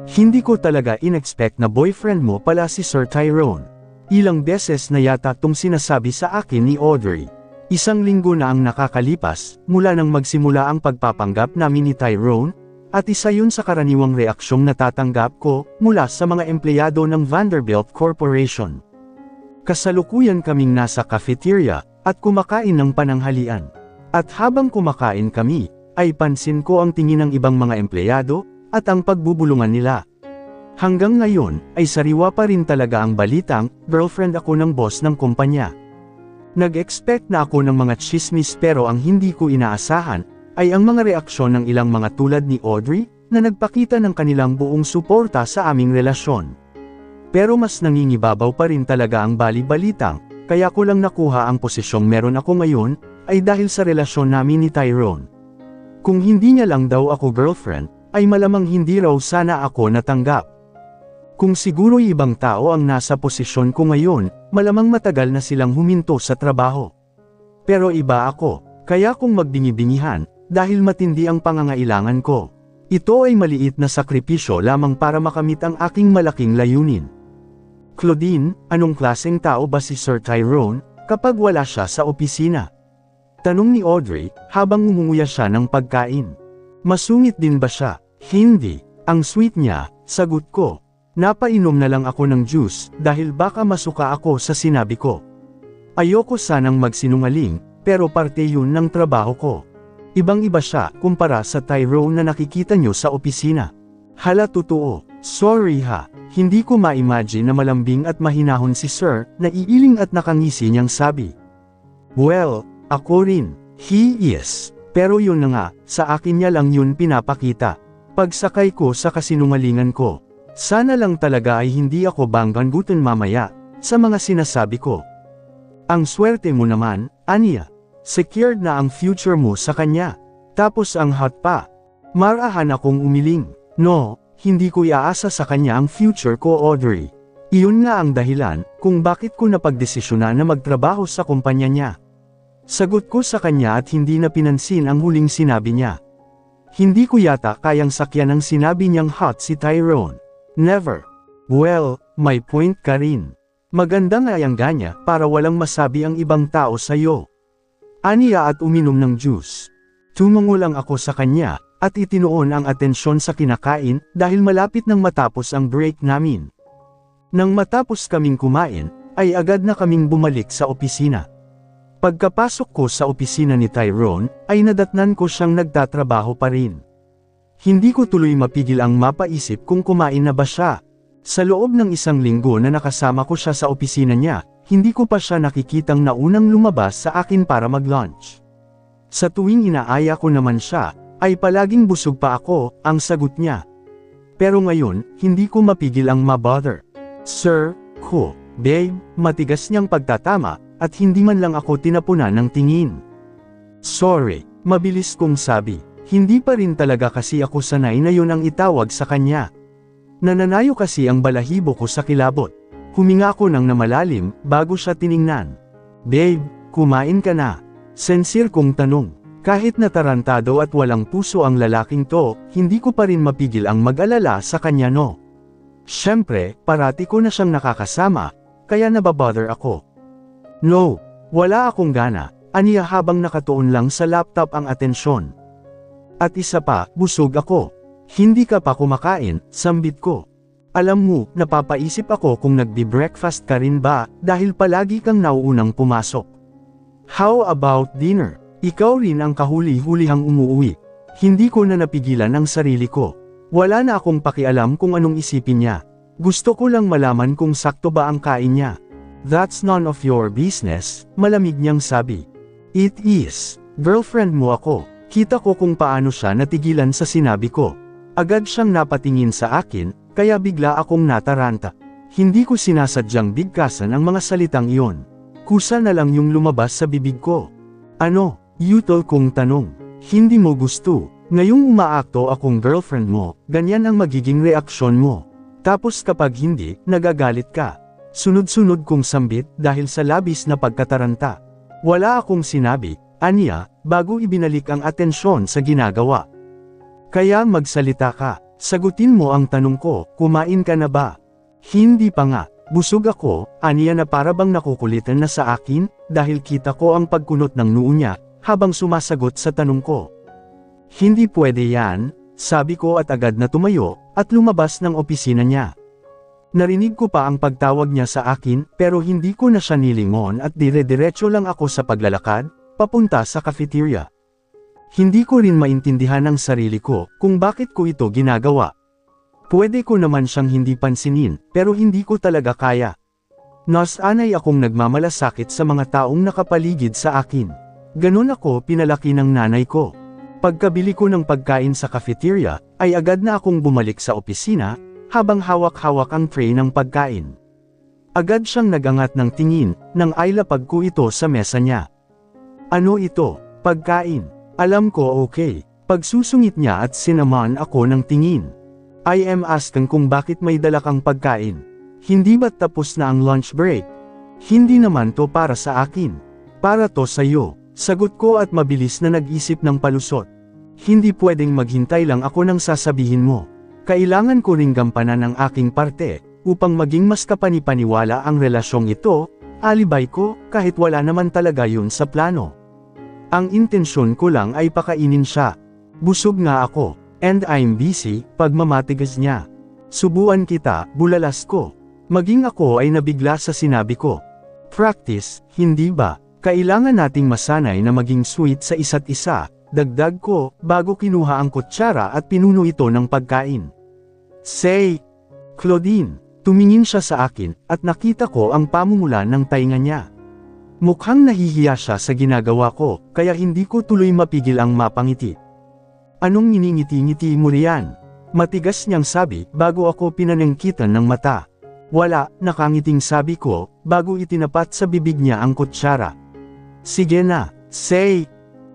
Hindi ko talaga in-expect na boyfriend mo pala si Sir Tyrone. Ilang beses na yata tong sinasabi sa akin ni Audrey. Isang linggo na ang nakakalipas, mula nang magsimula ang pagpapanggap namin ni Tyrone, at isa yun sa karaniwang reaksyong natatanggap ko, mula sa mga empleyado ng Vanderbilt Corporation. Kasalukuyan kaming nasa cafeteria, at kumakain ng pananghalian. At habang kumakain kami, ay pansin ko ang tingin ng ibang mga empleyado, at ang pagbubulungan nila. Hanggang ngayon, ay sariwa pa rin talaga ang balitang, girlfriend ako ng boss ng kumpanya. Nag-expect na ako ng mga chismis pero ang hindi ko inaasahan, ay ang mga reaksyon ng ilang mga tulad ni Audrey, na nagpakita ng kanilang buong suporta sa aming relasyon. Pero mas nangingibabaw pa rin talaga ang bali-balitang, kaya ko lang nakuha ang posisyong meron ako ngayon, ay dahil sa relasyon namin ni Tyrone. Kung hindi niya lang daw ako girlfriend, ay malamang hindi raw sana ako natanggap. Kung siguro'y ibang tao ang nasa posisyon ko ngayon, malamang matagal na silang huminto sa trabaho. Pero iba ako, kaya kung magdingi-dingihan, dahil matindi ang pangangailangan ko. Ito ay maliit na sakripisyo lamang para makamit ang aking malaking layunin. Claudine, anong klaseng tao ba si Sir Tyrone, kapag wala siya sa opisina? Tanong ni Audrey, habang umunguya siya ng pagkain. Masungit din ba siya? Hindi. Ang sweet niya, sagot ko. Napainom na lang ako ng juice, dahil baka masuka ako sa sinabi ko. Ayoko sanang magsinungaling, pero parte yun ng trabaho ko. Ibang-iba siya, kumpara sa Tyrone na nakikita nyo sa opisina. Hala totoo, sorry ha, hindi ko ma-imagine na malambing at mahinahon si Sir, naiiling at nakangisi niyang sabi. Well, ako rin, he is, pero yun na nga, sa akin niya lang yun pinapakita. Pagsakay ko sa kasinungalingan ko. Sana lang talaga ay hindi ako banggan-gutan mamaya, sa mga sinasabi ko. Ang swerte mo naman, Anya. Secured na ang future mo sa kanya. Tapos ang hot pa. Marahan akong umiling. No, hindi ko iaasa sa kanya ang future ko, Audrey. Iyon nga ang dahilan, kung bakit ko napagdesisyonan na magtrabaho sa kumpanya niya. Sagot ko sa kanya at hindi na pinansin ang huling sinabi niya. Hindi ko yata kayang sakyan ang sinabi niyang hot si Tyrone. Never. Well, may point ka rin. Maganda nga yang ganya para walang masabi ang ibang tao sa'yo. Aniya at uminom ng juice. Tumango lang ako sa kanya, at itinuon ang atensyon sa kinakain dahil malapit nang matapos ang break namin. Nang matapos kaming kumain, ay agad na kaming bumalik sa opisina. Pagkapasok ko sa opisina ni Tyrone, ay nadatnan ko siyang nagtatrabaho pa rin. Hindi ko tuloy mapigil ang mapaisip kung kumain na ba siya. Sa loob ng isang linggo na nakasama ko siya sa opisina niya, hindi ko pa siya nakikitang naunang lumabas sa akin para mag-lunch. Sa tuwing inaaya ko naman siya, ay palaging busog pa ako, ang sagot niya. Pero ngayon, hindi ko mapigil ang mabother. Sir, ko, babe, matigas niyang pagtatama, at hindi man lang ako tinapunan ng tingin. Sorry, mabilis kong sabi. Hindi pa rin talaga kasi ako sanay na yun ang itawag sa kanya. Nananayo kasi ang balahibo ko sa kilabot. Huminga ako ng namalalim, bago siya tiningnan. Babe, kumain ka na? Sincere kong tanong. Kahit natarantado at walang puso ang lalaking to, hindi ko pa rin mapigil ang mag-alala sa kanya no. Siyempre, parati ko na siyang nakakasama, kaya nababother ako. No, wala akong gana, aniya habang nakatuon lang sa laptop ang atensyon. At isa pa, busog ako. Hindi ka pa kumakain, sambit ko. Alam mo, napapaisip ako kung nagbi-breakfast ka rin ba, dahil palagi kang nauunang pumasok. How about dinner? Ikaw rin ang kahuli-hulihang umuwi. Hindi ko na napigilan ang sarili ko. Wala na akong pakialam kung anong isipin niya. Gusto ko lang malaman kung sakto ba ang kain niya. That's none of your business, malamig niyang sabi. It is. Girlfriend mo ako. Kita ko kung paano siya natigilan sa sinabi ko. Agad siyang napatingin sa akin, kaya bigla akong nataranta. Hindi ko sinasadyang bigkasan ang mga salitang iyon. Kusa na lang yung lumabas sa bibig ko. Ano? Utol kong tanong. Hindi mo gusto. Ngayong umaakto akong girlfriend mo, ganyan ang magiging reaksyon mo. Tapos kapag hindi, nagagalit ka. Sunod-sunod kong sambit dahil sa labis na pagkataranta. Wala akong sinabi, Anya, bago ibinalik ang atensyon sa ginagawa. Kaya magsalita ka. Sagutin mo ang tanong ko, kumain ka na ba? Hindi pa nga. Busog ako, aniya na para bang nakukulitan na sa akin, dahil kita ko ang pagkunot ng noo niya, habang sumasagot sa tanong ko. Hindi pwede yan, sabi ko at agad na tumayo, at lumabas ng opisina niya. Narinig ko pa ang pagtawag niya sa akin, pero hindi ko na siya nilingon at dire-diretso lang ako sa paglalakad, papunta sa cafeteria. Hindi ko rin maintindihan ang sarili ko, kung bakit ko ito ginagawa. Pwede ko naman siyang hindi pansinin, pero hindi ko talaga kaya. Nasanay akong nagmamalasakit sa mga taong nakapaligid sa akin. Ganon ako pinalaki ng nanay ko. Pagkabili ko ng pagkain sa cafeteria, ay agad na akong bumalik sa opisina, habang hawak-hawak ang tray ng pagkain. Agad siyang nagangat ng tingin, nang ailapag ko ito sa mesa niya. Ano ito? Pagkain. Alam ko okay. Pagsusungit niya at sinamaan ako ng tingin. I am asking kung bakit may dala kang pagkain. Hindi ba't tapos na ang lunch break? Hindi naman to para sa akin. Para to sa'yo. Sagot ko at mabilis na nag-isip ng palusot. Hindi pwedeng maghintay lang ako nang sasabihin mo. Kailangan ko ring gampanan ang aking parte, upang maging mas kapanipaniwala ang relasyong ito, alibay ko, kahit wala naman talaga yun sa plano. Ang intensyon ko lang ay pakainin siya. Busog nga ako. And I'm busy, pagmamatigas niya. Subuan kita, bulalas ko. Maging ako ay nabigla sa sinabi ko. Practice, hindi ba? Kailangan nating masanay na maging sweet sa isa't isa, dagdag ko, bago kinuha ang kutsara at pinuno ito ng pagkain. Say, Claudine, tumingin siya sa akin, at nakita ko ang pamumulan ng tainga niya. Mukhang nahihiya siya sa ginagawa ko, kaya hindi ko tuloy mapigil ang mapangiti. Anong niningiti-ngiti mo riyan? Matigas niyang sabi, bago ako pinanengkitan ng mata. Wala, nakangiting sabi ko, bago itinapat sa bibig niya ang kutsara. Sige na, say!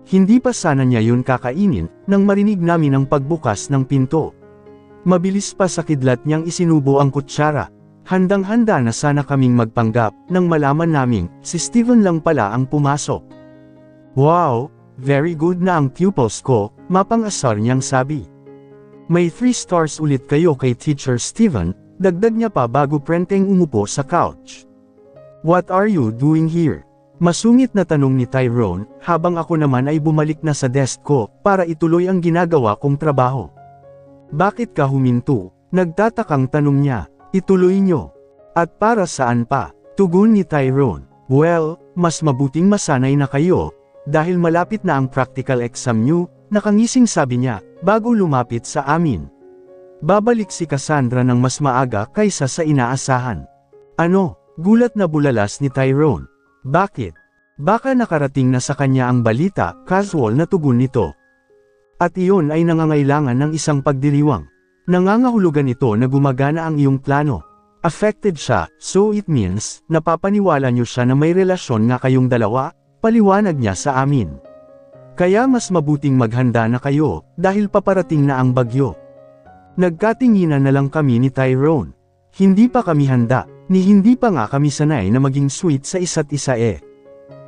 Hindi pa sana niya yun kakainin, nang marinig namin ang pagbukas ng pinto. Mabilis pa sa kidlat niyang isinubo ang kutsara. Handang-handa na sana kaming magpanggap, nang malaman naming, si Steven lang pala ang pumasok. Wow! Very good na ang pupils ko, mapang-asar niyang sabi. May 3 stars ulit kayo kay Teacher Steven, dagdag niya pa bago prenteng umupo sa couch. What are you doing here? Masungit na tanong ni Tyrone, habang ako naman ay bumalik na sa desk ko, para ituloy ang ginagawa kong trabaho. Bakit ka huminto? Nagtatakang tanong niya. Ituloy niyo. At para saan pa? Tugon ni Tyrone. Well, mas mabuting masanay na kayo, dahil malapit na ang practical exam niyo, nakangising sabi niya, bago lumapit sa amin. Babalik si Cassandra ng mas maaga kaysa sa inaasahan. Ano? Gulat na bulalas ni Tyrone. Bakit? Baka nakarating na sa kanya ang balita, casual na tugon nito. At iyon ay nangangailangan ng isang pagdiriwang. Nangangahulugan ito na gumagana ang iyong plano. Affected siya, so it means, napapaniwala niyo siya na may relasyon nga kayong dalawa, paliwanag niya sa amin. Kaya mas mabuting maghanda na kayo, dahil paparating na ang bagyo. Nagkatinginan na lang kami ni Tyrone. Hindi pa kami handa, ni hindi pa nga kami sanay na maging sweet sa isa't isa eh.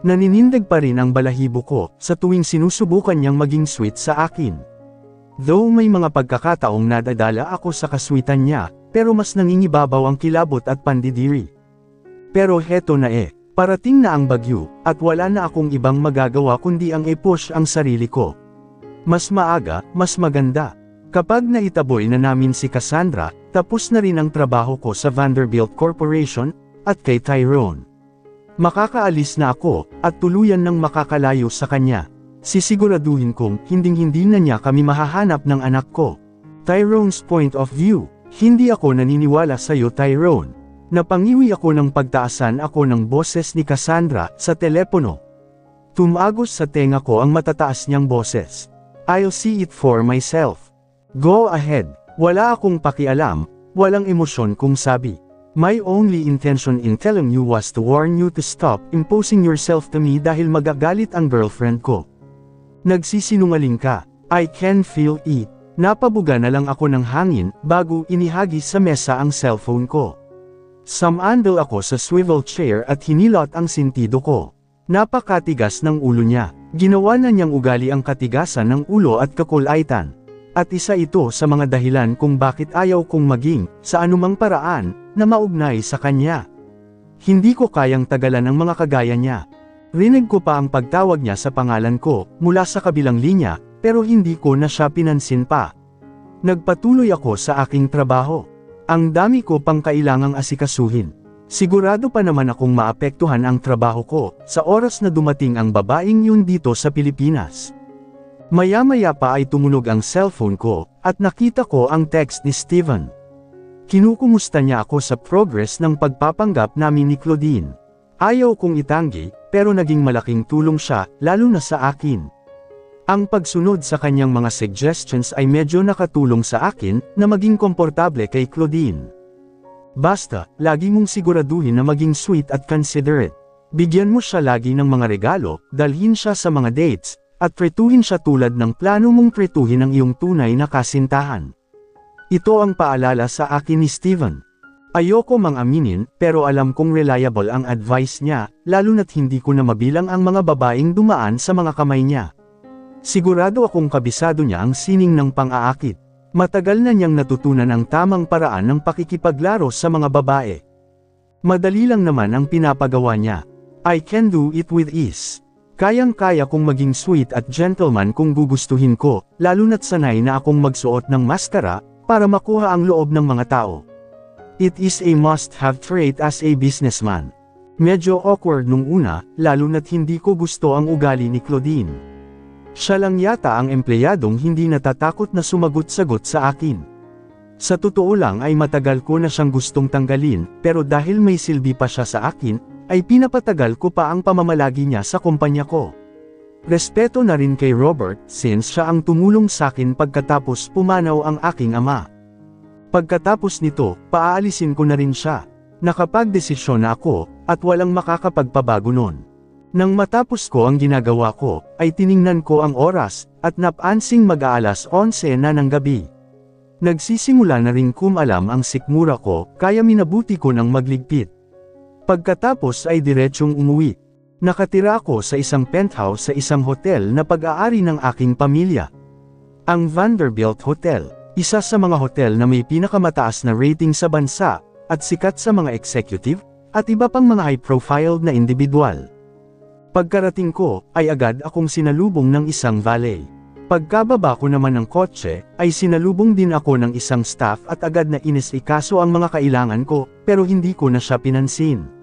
Naninindig pa rin ang balahibo ko, sa tuwing sinusubukan niyang maging sweet sa akin. Though may mga pagkakataong nadadala ako sa kaswitan niya, pero mas nangingibabaw ang kilabot at pandidiri. Pero heto na eh. Parating na ang bagyo, at wala na akong ibang magagawa kundi ang i-push ang sarili ko. Mas maaga, mas maganda. Kapag naitaboy na namin si Cassandra, tapos na rin ang trabaho ko sa Vanderbilt Corporation, at kay Tyrone. Makakaalis na ako, at tuluyan ng makakalayo sa kanya. Sisiguraduhin kong hinding-hindi na niya kami mahahanap ng anak ko. Tyrone's point of view. Hindi ako naniniwala sa'yo, Tyrone. Napangiwi ako ng pagtaasan ako ng boses ni Cassandra sa telepono. Tumagos sa tenga ko ang matataas niyang boses. I'll see it for myself. Go ahead. Wala akong pakialam, walang emosyon kung sabi. My only intention in telling you was to warn you to stop imposing yourself to me dahil magagalit ang girlfriend ko. Nagsisinungaling ka. I can feel it. Napabuga na lang ako ng hangin bago inihagis sa mesa ang cellphone ko. Samandal ako sa swivel chair at hinilot ang sentido ko. Napakatigas ng ulo niya. Ginawa na niyang ugali ang katigasan ng ulo at kakulaitan. At isa ito sa mga dahilan kung bakit ayaw kong maging, sa anumang paraan, na maugnay sa kanya. Hindi ko kayang tagalan ang mga kagaya niya. Rinig ko pa ang pagtawag niya sa pangalan ko, mula sa kabilang linya, pero hindi ko na siya pinansin pa. Nagpatuloy ako sa aking trabaho. Ang dami ko pang kailangang asikasuhin. Sigurado pa naman akong maapektuhan ang trabaho ko, sa oras na dumating ang babaeng yun dito sa Pilipinas. Maya-maya pa ay tumunog ang cellphone ko, at nakita ko ang text ni Steven. Kinukumusta niya ako sa progress ng pagpapanggap namin ni Claudine. Ayaw kong itanggi, pero naging malaking tulong siya, lalo na sa akin. Ang pagsunod sa kanyang mga suggestions ay medyo nakatulong sa akin, na maging komportable kay Claudine. Basta, lagi mong siguraduhin na maging sweet at considerate. Bigyan mo siya lagi ng mga regalo, dalhin siya sa mga dates, at tretuhin siya tulad ng plano mong tretuhin ang iyong tunay na kasintahan. Ito ang paalala sa akin ni Steven. Ayoko mang aminin, pero alam kong reliable ang advice niya, lalo na't hindi ko na mabilang ang mga babaeng dumaan sa mga kamay niya. Sigurado akong kabisado niya ang sining ng pang-aakit. Matagal na niyang natutunan ang tamang paraan ng pakikipaglaro sa mga babae. Madali lang naman ang pinapagawa niya. I can do it with ease. Kayang-kaya kong maging sweet at gentleman kung gugustuhin ko, lalo na't sanay na akong magsuot ng maskara, para makuha ang loob ng mga tao. It is a must-have trait as a businessman. Medyo awkward nung una, lalo na't hindi ko gusto ang ugali ni Claudine. Siya lang yata ang empleyadong hindi natatakot na sumagot-sagot sa akin. Sa totoo lang ay matagal ko na siyang gustong tanggalin, pero dahil may silbi pa siya sa akin, ay pinapatagal ko pa ang pamamalagi niya sa kumpanya ko. Respeto na rin kay Robert, since siya ang tumulong sa akin pagkatapos pumanaw ang aking ama. Pagkatapos nito, paaalisin ko na rin siya. Nakapagdesisyon na ako, at walang makakapagpabago nun. Nang matapos ko ang ginagawa ko, ay tiningnan ko ang oras, at napansing mag-aalas 11 na ng gabi. Nagsisimula na rin kumalam ang sikmura ko, kaya minabuti ko ng magligpit. Pagkatapos ay diretsyong umuwi. Nakatira ako sa isang penthouse sa isang hotel na pag-aari ng aking pamilya. Ang Vanderbilt Hotel, isa sa mga hotel na may pinakamataas na rating sa bansa, at sikat sa mga executive, at iba pang mga high-profile na individual. Pagkarating ko, ay agad akong sinalubong ng isang valet. Pagkababa ko naman ng kotse, ay sinalubong din ako ng isang staff at agad na inisikaso ang mga kailangan ko, pero hindi ko na siya pinansin.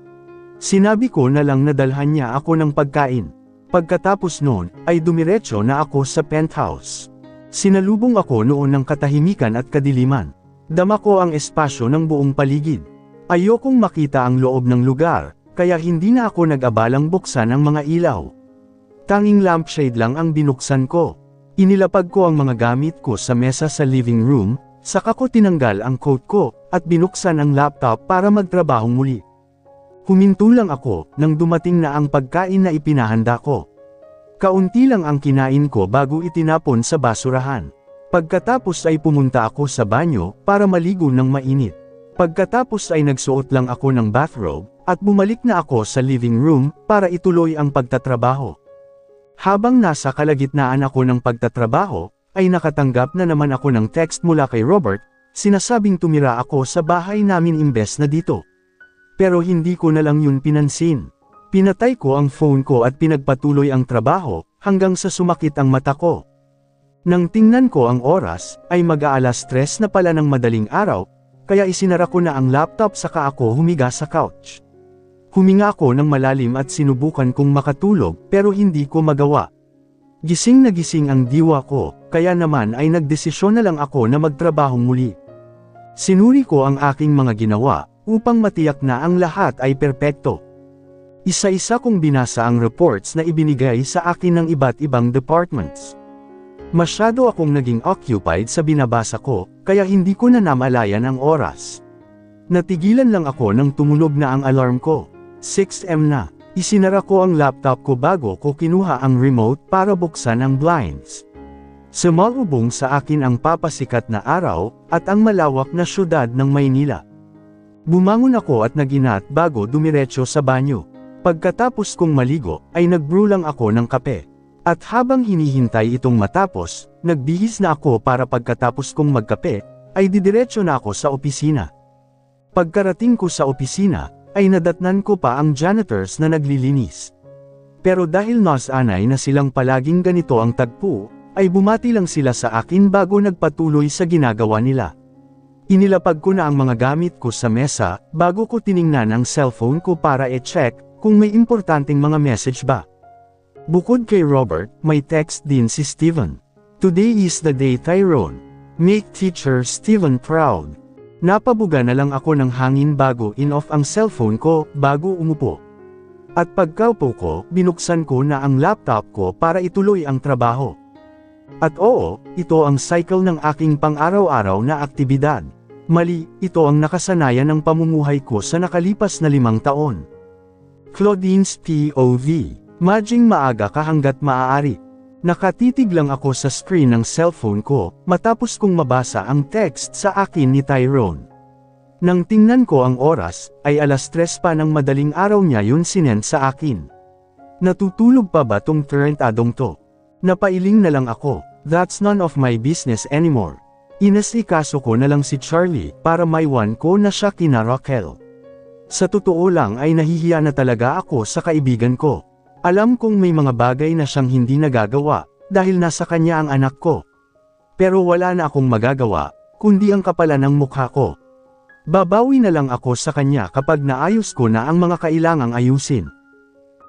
Sinabi ko na lang na dalhan niya ako ng pagkain. Pagkatapos noon, ay dumiretso na ako sa penthouse. Sinalubong ako noon ng katahimikan at kadiliman. Dama ko ang espasyo ng buong paligid. Ayokong makita ang loob ng lugar, kaya hindi na ako nag-abalang buksan ang mga ilaw. Tanging lampshade lang ang binuksan ko. Inilapag ko ang mga gamit ko sa mesa sa living room, saka ko tinanggal ang coat ko, at binuksan ang laptop para magtrabaho muli. Huminto lang ako, nang dumating na ang pagkain na ipinahanda ko. Kaunti lang ang kinain ko bago itinapon sa basurahan. Pagkatapos ay pumunta ako sa banyo, para maligo ng mainit. Pagkatapos ay nagsuot lang ako ng bathrobe, at bumalik na ako sa living room, para ituloy ang pagtatrabaho. Habang nasa kalagitnaan ako ng pagtatrabaho, ay nakatanggap na naman ako ng text mula kay Robert, sinasabing tumira ako sa bahay namin imbes na dito. Pero hindi ko na lang yun pinansin. Pinatay ko ang phone ko at pinagpatuloy ang trabaho, hanggang sa sumakit ang mata ko. Nang tingnan ko ang oras, ay mag-aalas 3 na pala ng madaling araw, kaya isinara ko na ang laptop saka ako humiga sa couch. Huminga ako ng malalim at sinubukan kong makatulog, pero hindi ko magawa. Gising na gising ang diwa ko, kaya naman ay nagdesisyon na lang ako na magtrabaho muli. Sinuri ko ang aking mga ginawa, upang matiyak na ang lahat ay perpekto. Isa-isa kong binasa ang reports na ibinigay sa akin ng iba't ibang departments. Masyado akong naging occupied sa binabasa ko, kaya hindi ko na namalayan ang oras. Natigilan lang ako nang tumunog na ang alarm ko. 6 AM na. Isinara ko ang laptop ko bago ko kinuha ang remote para buksan ang blinds. Sumalubong sa akin ang papasikat na araw, at ang malawak na syudad ng Maynila. Bumangon ako at naginat bago dumiretso sa banyo. Pagkatapos kong maligo, ay nagbrew lang ako ng kape. At habang hinihintay itong matapos, nagbihis na ako para pagkatapos kong magkape, ay didiretso na ako sa opisina. Pagkarating ko sa opisina, ay nadatnan ko pa ang janitors na naglilinis. Pero dahil nasanay na silang palaging ganito ang tagpo, ay bumati lang sila sa akin bago nagpatuloy sa ginagawa nila. Inilapag ko na ang mga gamit ko sa mesa, bago ko tiningnan ang cellphone ko para i-check kung may importanteng mga message ba. Bukod kay Robert, may text din si Steven. Today is the day, Tyrone. Make teacher Steven proud. Napabuga na lang ako ng hangin bago in-off ang cellphone ko bago umupo. At pagkaupo ko, binuksan ko na ang laptop ko para ituloy ang trabaho. At oo, ito ang cycle ng aking pang-araw-araw na aktibidad. Mali, ito ang nakasanayan ng pamumuhay ko sa nakalipas na 5 taon. Claudine's POV. Maging maaga ka hanggat maaari. Nakatitig lang ako sa screen ng cellphone ko, matapos kong mabasa ang text sa akin ni Tyrone. Nang tingnan ko ang oras, ay 3:00 pa ng madaling araw niya yun sinend sa akin. Natutulog pa ba tong tarantadong to? Napailing na lang ako, that's none of my business anymore. Inasikaso ko na lang si Charlie para maiwan ko na siya kina Raquel. Sa totoo lang ay nahihiya na talaga ako sa kaibigan ko. Alam kong may mga bagay na siyang hindi nagagawa, dahil nasa kanya ang anak ko. Pero wala na akong magagawa, kundi ang kapalan ng mukha ko. Babawi na lang ako sa kanya kapag naayos ko na ang mga kailangang ayusin.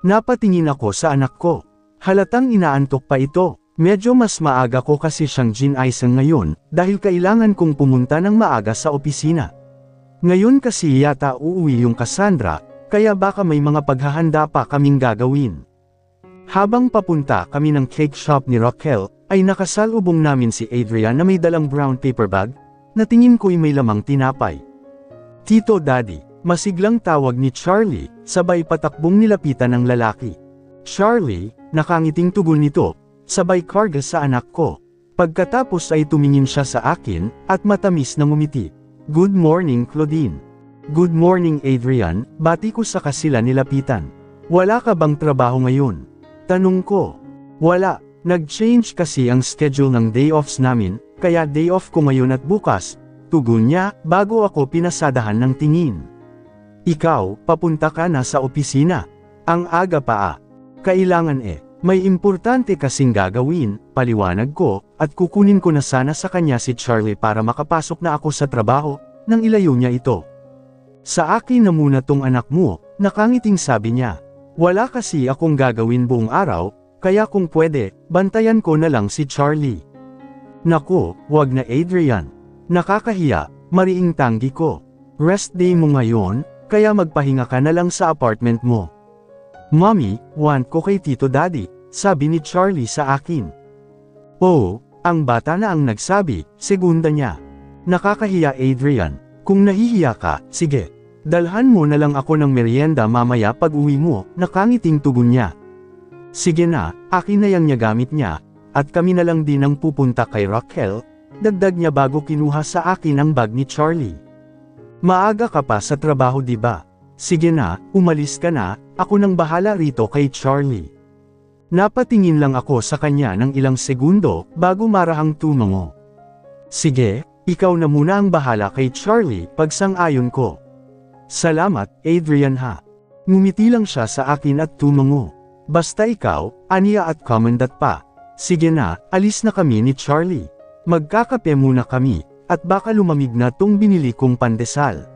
Napatingin ako sa anak ko. Halatang inaantok pa ito. Medyo mas maaga ko kasi siyang ginaisang ngayon, dahil kailangan kong pumunta ng maaga sa opisina. Ngayon kasi yata uuwi yung Cassandra, kaya baka may mga paghahanda pa kaming gagawin. Habang papunta kami ng cake shop ni Raquel, ay nakasalubong namin si Adrian na may dalang brown paper bag, na tingin ko'y may lamang tinapay. Tito Daddy, masiglang tawag ni Charlie, sabay patakbong nilapitan ng lalaki. Charlie, nakangiting tugon nito, sabay karga sa anak ko. Pagkatapos ay tumingin siya sa akin, at matamis na ngumiti. Good morning Claudine. Good morning Adrian, bati ko sa kasila nilapitan. Wala ka bang trabaho ngayon? Tanong ko. Wala, nag-change kasi ang schedule ng day offs namin, kaya day off ko ngayon at bukas, tugon niya, bago ako pinasadahan ng tingin. Ikaw, papunta ka na sa opisina. Ang aga pa ah. Kailangan may importante kasing gagawin, paliwanag ko, at kukunin ko na sana sa kanya si Charlie para makapasok na ako sa trabaho, nang ilayo niya ito. Sa akin na muna tong anak mo, nakangiting sabi niya. Wala kasi akong gagawin buong araw, kaya kung pwede, bantayan ko na lang si Charlie. Naku, wag na Adrian. Nakakahiya, mariing tanggi ko. Rest day mo ngayon, kaya magpahinga ka na lang sa apartment mo. Mommy, want ko kay Tito Daddy, sabi ni Charlie sa akin. Oh, ang bata na ang nagsabi, segunda niya. Nakakahiya Adrian, kung nahihiya ka, sige. Dalhan mo na lang ako ng merienda mamaya pag uwi mo, nakangiting tugon niya. Sige na, akin na yang niya gamit niya, at kami na lang din ang pupunta kay Raquel, dagdag niya bago kinuha sa akin ang bag ni Charlie. Maaga ka pa sa trabaho di ba? Sige na, umalis ka na, ako nang bahala rito kay Charlie. Napatingin lang ako sa kanya ng ilang segundo, bago marahang tumango. Sige, ikaw na muna ang bahala kay Charlie, pagsang-ayon ko. Salamat, Adrian ha. Ngumiti lang siya sa akin at tumango. Basta ikaw, aniya at komandat pa. Sige na, alis na kami ni Charlie. Magkakape muna kami, at baka lumamig na tong binili kong pandesal.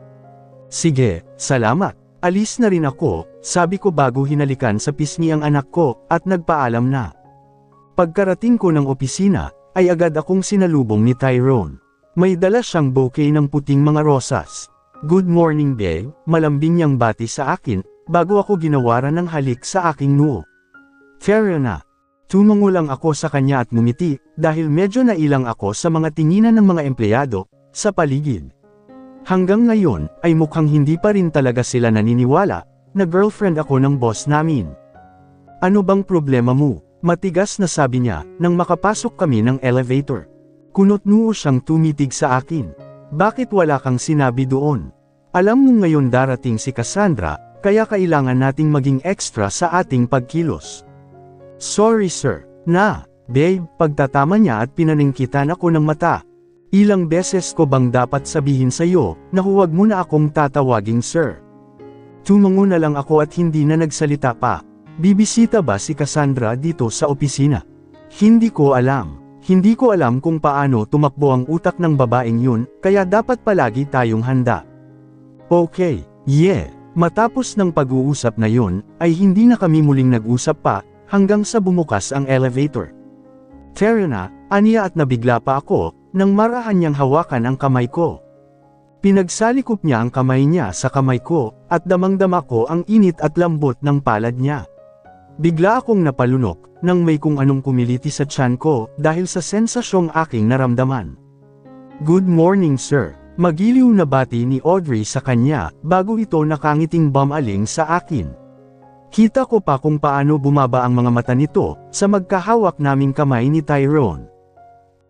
Sige, salamat. Alis na rin ako, sabi ko bago hinalikan sa pisngi ang anak ko, at nagpaalam na. Pagkarating ko ng opisina, ay agad akong sinalubong ni Tyrone. May dala siyang bouquet ng puting mga rosas. Good morning babe, malambing niyang bati sa akin, bago ako ginawaran ng halik sa aking noo. Fair na. Tumango lang ako sa kanya at ngumiti, dahil medyo nailang ako sa mga tinginan ng mga empleyado, sa paligid. Hanggang ngayon, ay mukhang hindi pa rin talaga sila naniniwala, na girlfriend ako ng boss namin. Ano bang problema mo? Matigas na sabi niya, nang makapasok kami ng elevator. Kunot-noo siyang tumitig sa akin. Bakit wala kang sinabi doon? Alam mo ngayon darating si Cassandra, kaya kailangan nating maging extra sa ating pagkilos. Sorry sir, Babe, pagtatama niya at pinaningkitan ako ng mata. Ilang beses ko bang dapat sabihin sa'yo, na huwag mo na akong tatawaging sir? Tumango na lang ako at hindi na nagsalita pa. Bibisita ba si Cassandra dito sa opisina? Hindi ko alam. Hindi ko alam kung paano tumakbo ang utak ng babaeng yun, kaya dapat palagi tayong handa. Okay, Matapos ng pag-uusap na yun, ay hindi na kami muling nag-usap pa, hanggang sa bumukas ang elevator. Tara na, aniya at nabigla pa ako, nang marahan niyang hawakan ang kamay ko. Pinagsalikop niya ang kamay niya sa kamay ko, at damang-dama ko ang init at lambot ng palad niya. Bigla akong napalunok, nang may kung anong kumiliti sa tiyan ko, dahil sa sensasyong aking naramdaman. Good morning sir. Magiliw na bati ni Audrey sa kanya, bago ito nakangiting bumaling sa akin. Kita ko pa kung paano bumaba ang mga mata nito, sa magkahawak naming kamay ni Tyrone.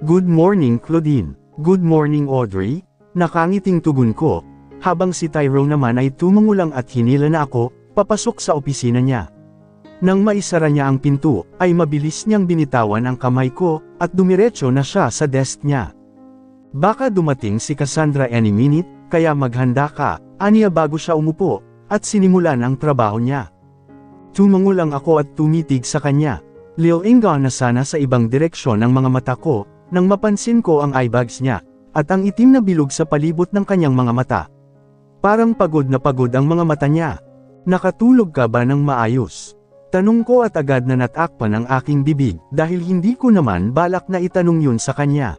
Good morning Claudine. Good morning Audrey. Nakangiting tugon ko, habang si Tyrone naman ay tumangulang at hinila na ako, papasok sa opisina niya. Nang maisara niya ang pinto, ay mabilis niyang binitawan ang kamay ko, at dumiretso na siya sa desk niya. Baka dumating si Cassandra any minute, kaya maghanda ka, aniya bago siya umupo, at sinimulan ang trabaho niya. Tumango lang ako at tumitig sa kanya. Lilingaw na sana sa ibang direksyon ang mga mata ko, nang mapansin ko ang eyebags niya, at ang itim na bilog sa palibot ng kanyang mga mata. Parang pagod na pagod ang mga mata niya. Nakatulog ka ba ng maayos? Tanong ko at agad na natakpan ang aking bibig, dahil hindi ko naman balak na itanong yun sa kanya.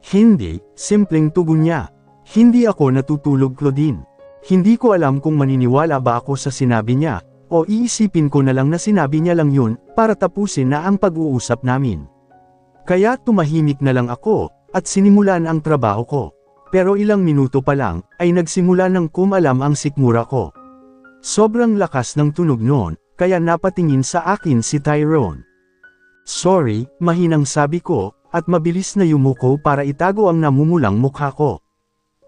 Hindi, simpleng tugon niya. Hindi ako natutulog Claudine. Hindi ko alam kung maniniwala ba ako sa sinabi niya, o iisipin ko na lang na sinabi niya lang yun, para tapusin na ang pag-uusap namin. Kaya tumahimik na lang ako, at sinimulan ang trabaho ko. Pero ilang minuto pa lang, ay nagsimula ng kumalam ang sikmura ko. Sobrang lakas ng tunog noon, kaya napatingin sa akin si Tyrone. Sorry, mahinang sabi ko, at mabilis na yumuko para itago ang namumulang mukha ko.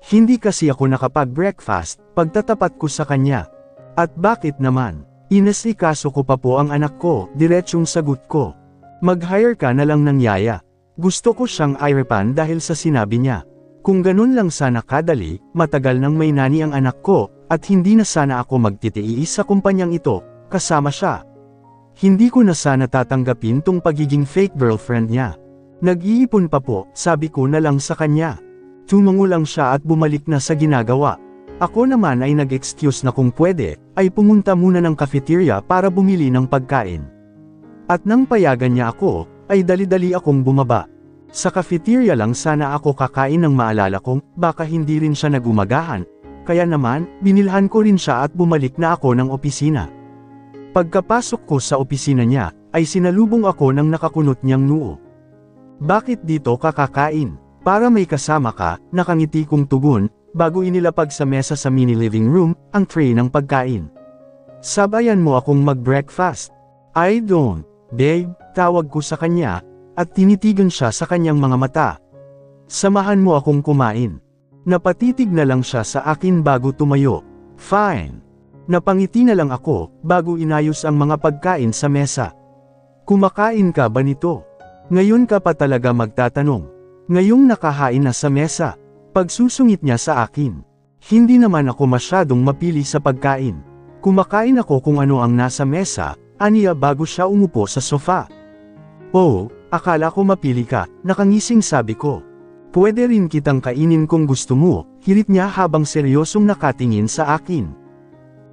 Hindi kasi ako nakapag-breakfast, pagtatapat ko sa kanya. At bakit naman? Inasikaso ko pa po ang anak ko, diretsyong sagot ko. Mag-hire ka na lang ng yaya. Gusto ko siyang iripan dahil sa sinabi niya. Kung ganun lang sana kadali, matagal nang may nani ang anak ko, at hindi na sana ako magtitiis sa kumpanyang ito, kasama siya. Hindi ko na sana tatanggapin tong pagiging fake girlfriend niya. Nag-iipon pa po, sabi ko na lang sa kanya. Tumango lang siya at bumalik na sa ginagawa. Ako naman ay nag-excuse na kung pwede, ay pumunta muna ng cafeteria para bumili ng pagkain. At nang payagan niya ako, ay dali-dali akong bumaba. Sa cafeteria lang sana ako kakain ng maalala kong, baka hindi rin siya nagumagahan. Kaya naman, binilhan ko rin siya at bumalik na ako ng opisina. Pagkapasok ko sa opisina niya, ay sinalubong ako ng nakakunot niyang noo. Bakit dito ka kakain? Para may kasama ka, nakangiti kong tugon, bago inilapag sa mesa sa mini living room, ang tray ng pagkain. Sabayan mo akong mag-breakfast. I don't, babe, tawag ko sa kanya, at tinitigan siya sa kanyang mga mata. Samahan mo akong kumain. Napatitig na lang siya sa akin bago tumayo. Fine. Napangiti na lang ako, bago inayos ang mga pagkain sa mesa. Kumakain ka ba nito? Ngayon ka pa talaga magtatanong. Ngayong nakahain na sa mesa. Pagsusungit niya sa akin. Hindi naman ako masyadong mapili sa pagkain. Kumakain ako kung ano ang nasa mesa, aniya bago siya umupo sa sofa. Oh, akala ko mapili ka, nakangising sabi ko. Pwede rin kitang kainin kung gusto mo, hirit niya habang seryosong nakatingin sa akin.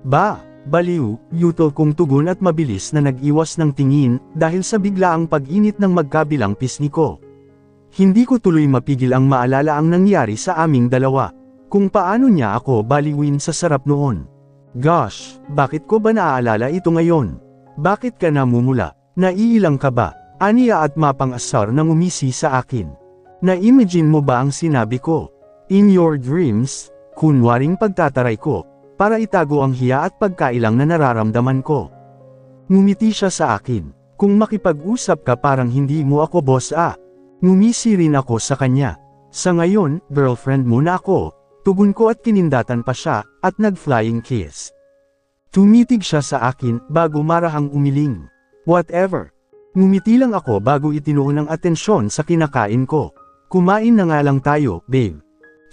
Ba? Baliw, yutol kong tugon at mabilis na nag-iwas ng tingin, dahil sa biglaang pag-init ng magkabilang pisngi ko. Hindi ko tuloy mapigil ang maalala ang nangyari sa aming dalawa. Kung paano niya ako baliwin sa sarap noon. Gosh, bakit ko ba naaalala ito ngayon? Bakit ka namumula? Naiilang ka ba? Aniya at mapang-asar nang umisi sa akin. Na-imagine mo ba ang sinabi ko? In your dreams, kunwaring pagtataray ko, para itago ang hiya at pagkailang na nararamdaman ko. Ngumiti siya sa akin. Kung makipag-usap ka parang hindi mo ako boss Ngumisi rin ako sa kanya. Sa ngayon, girlfriend mo na ako. Tugon ko at kinindatan pa siya, at nag-flying kiss. Tumitig siya sa akin, bago marahang umiling. Whatever. Ngumiti lang ako bago itinuon ng atensyon sa kinakain ko. Kumain na nga lang tayo, babe.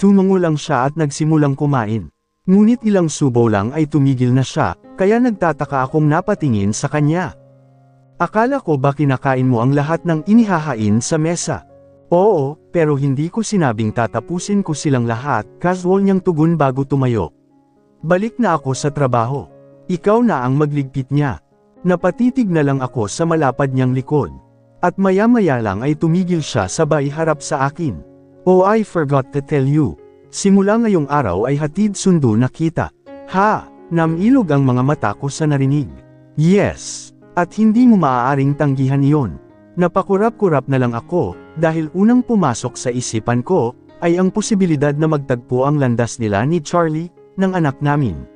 Tumango lang siya at nagsimulang kumain. Ngunit ilang subo lang ay tumigil na siya, kaya nagtataka akong napatingin sa kanya. Akala ko ba kinakain mo ang lahat ng inihahain sa mesa? Oo, pero hindi ko sinabing tatapusin ko silang lahat, casual niyang tugon bago tumayo. Balik na ako sa trabaho. Ikaw na ang magligpit niya. Napatitig na lang ako sa malapad niyang likod. At maya-maya lang ay tumigil siya sabay harap sa akin. Oh, I forgot to tell you. Simula ngayong araw ay hatid sundo na kita. Ha, namilog ang mga mata ko sa narinig. Yes, at hindi mo maaaring tanggihan iyon. Napakurap-kurap na lang ako, dahil unang pumasok sa isipan ko, ay ang posibilidad na magtagpo ang landas nila ni Charlie, ng anak namin.